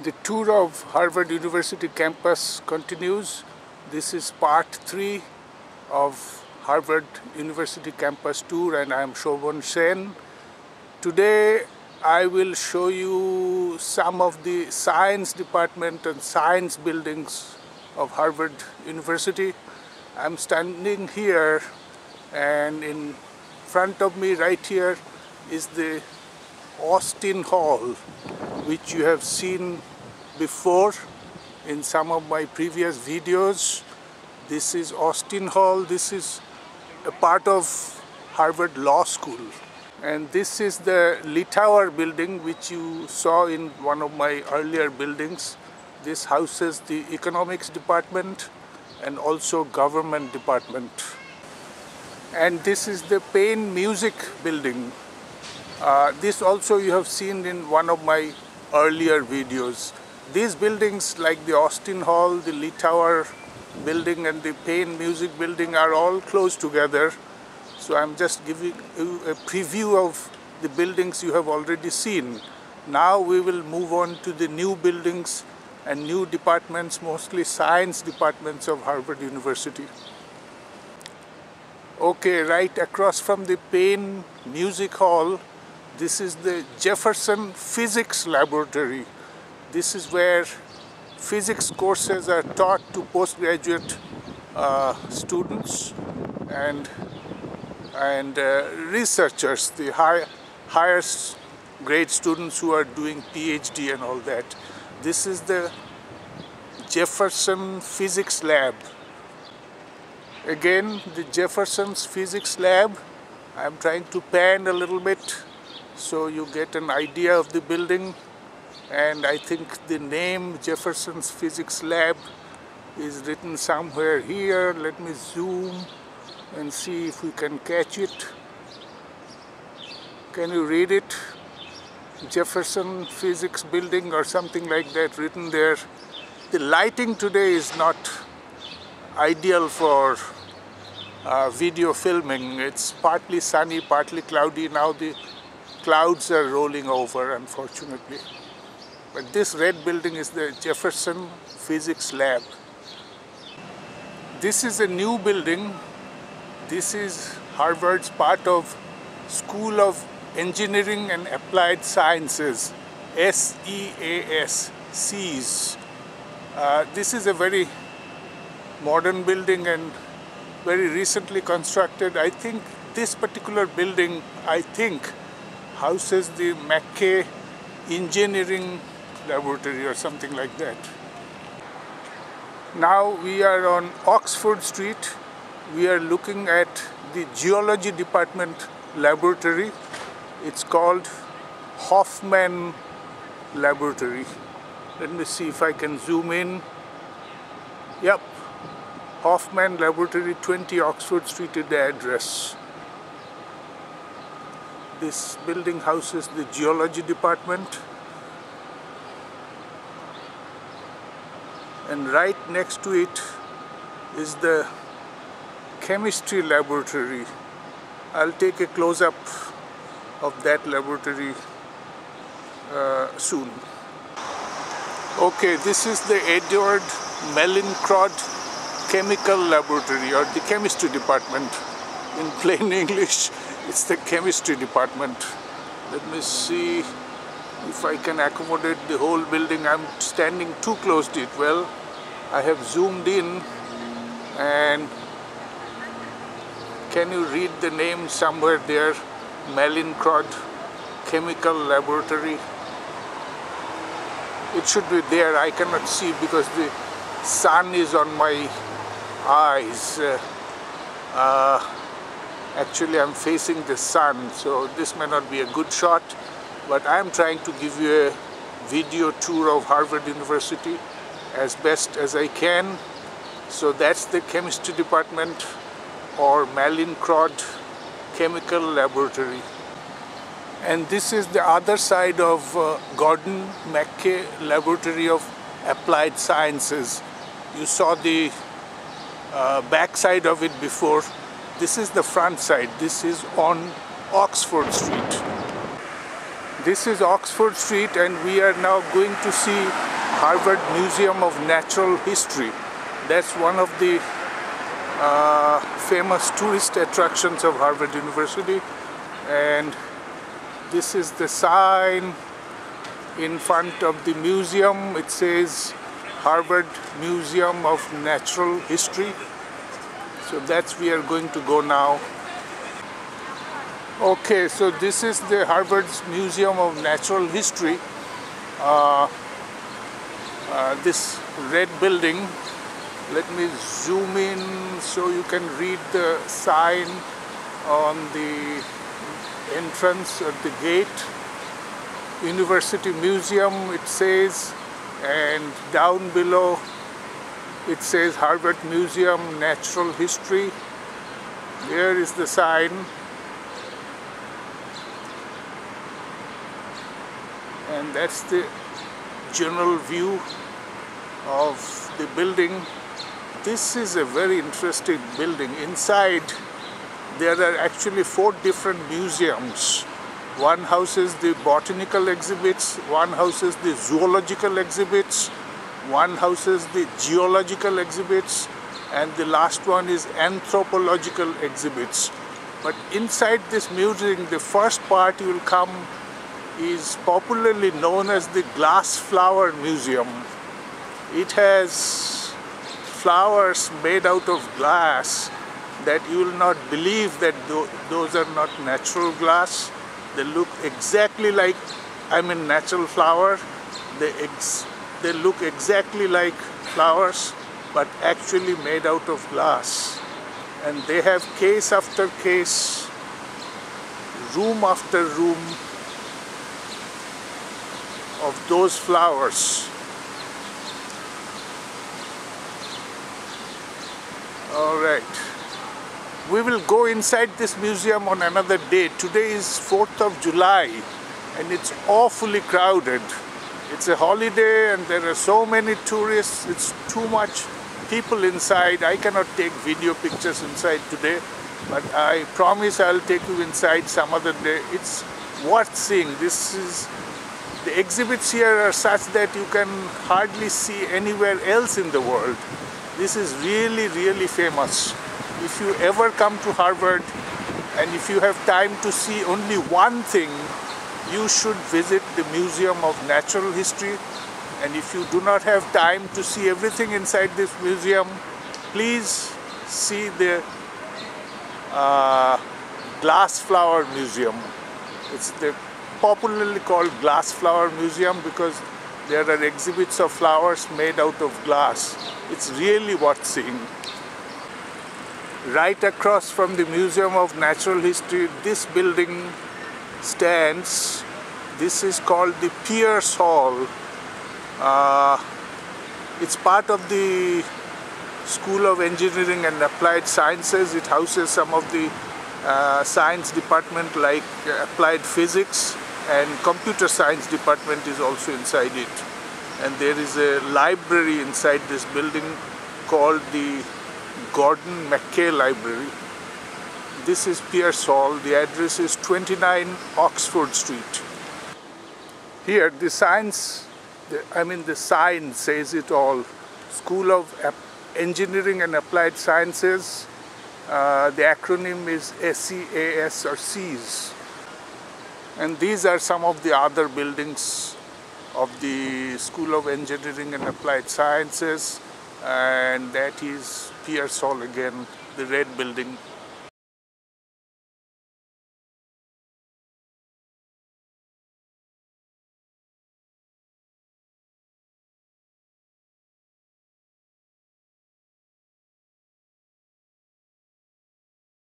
The tour of Harvard University campus continues. This is part 3 of Harvard University campus tour, and I am Shobhan Sen. Today I will show you some of the science department and science buildings of Harvard University. I'm standing here, and in front of me right here is the Austin Hall, which you have seen before in some of my previous videos. This is Austin Hall. This is a part of Harvard Law School. And this is the Lee Tower building, which you saw in one of my earlier buildings. This houses the economics department and also government department. And this is the Payne Music building. This also you have seen in one of my earlier videos. These buildings like the Austin Hall, the Lee Tower building and the Payne Music building are all close together. So I'm just giving you a preview of the buildings you have already seen. Now we will move on to the new buildings and new departments, mostly science departments of Harvard University. Okay, right across from the Payne Music Hall, this is the Jefferson Physics Laboratory. This is where physics courses are taught to postgraduate students and researchers, the higher grade students who are doing PhD and all that. This is the Jefferson Physics Lab. Again, the Jefferson's Physics Lab. I'm trying to pan a little bit so you get an idea of the building. And I think the name Jefferson's Physics Lab is written somewhere here. Let me zoom and see if we can catch it. Can you read it? Jefferson Physics Building or something like that written there. The lighting today is not ideal for video filming. It's partly sunny, partly cloudy. Now the clouds are rolling over, unfortunately. But this red building is the Jefferson Physics Lab. This is a new building. This is Harvard's part of School of Engineering and Applied Sciences, SEAS, SEAS. This is a very modern building and very recently constructed. I think this particular building, houses the McKay Engineering Laboratory or something like that. Now we are on Oxford Street. We are looking at the Geology Department laboratory. It's called Hoffman Laboratory. Let me see if I can zoom in. Yep, Hoffman Laboratory, 20 Oxford Street is the address. This building houses the Geology Department. And right next to it is the Chemistry Laboratory. I'll take a close-up of that laboratory soon. Okay, this is the Edward Mallinckrodt Chemical Laboratory, or the Chemistry Department. In plain English, it's the Chemistry Department. Let me see if I can accommodate the whole building. I'm standing too close to it. Well, I have zoomed in, and can you read the name somewhere there? Mallinckrodt Chemical Laboratory. It should be there. I cannot see because the sun is on my eyes. Actually, I'm facing the sun, so this may not be a good shot, but I'm trying to give you a video tour of Harvard University as best as I can. So that's the Chemistry Department, or Mallinckrodt Chemical Laboratory. And this is the other side of Gordon McKay Laboratory of Applied Sciences. You saw the back side of it before. This is the front side. This is on Oxford Street. This is Oxford Street, and we are now going to see Harvard Museum of Natural History. That's one of the famous tourist attractions of Harvard University. And this is the sign in front of the museum. It says Harvard Museum of Natural History. So that's we are going to go now. Okay, so this is the Harvard's Museum of Natural History. This red building. Let me zoom in so you can read the sign on the entrance at the gate. University Museum, it says, and down below it says Harvard Museum Natural History. There is the sign. And that's the general view of the building. This is a very interesting building. Inside there are actually 4 different museums. One houses the botanical exhibits, one houses the zoological exhibits, one houses the geological exhibits, and the last one is anthropological exhibits. But inside this museum, the first part you will come is popularly known as the Glass Flower Museum. It has flowers made out of glass that you will not believe that those are not natural glass. They look exactly like, natural flower. They look exactly like flowers, but actually made out of glass. And they have case after case, room after room of those flowers. All right. We will go inside this museum on another day. Today is 4th of July and it's awfully crowded. It's a holiday and there are so many tourists. It's too much people inside. I cannot take video pictures inside today, but I promise I'll take you inside some other day. It's worth seeing. The exhibits here are such that you can hardly see anywhere else in the world. This is really, really famous. If you ever come to Harvard and if you have time to see only one thing, you should visit the Museum of Natural History. And if you do not have time to see everything inside this museum, please see the Glass Flower Museum. It's popularly called Glass Flower Museum because there are exhibits of flowers made out of glass. It's really worth seeing. Right across from the Museum of Natural History, this building stands. This is called the Pierce Hall. It's part of the School of Engineering and Applied Sciences. It houses some of the science department like applied physics, and computer science department is also inside it. And there is a library inside this building called the Gordon Mackay Library. This is Pierce Hall. The address is 29 Oxford Street. Here the sign says it all. School of Engineering and Applied Sciences. The acronym is SEAS or SEAS. And these are some of the other buildings of the School of Engineering and Applied Sciences. And that is Pierce Hall again, the red building.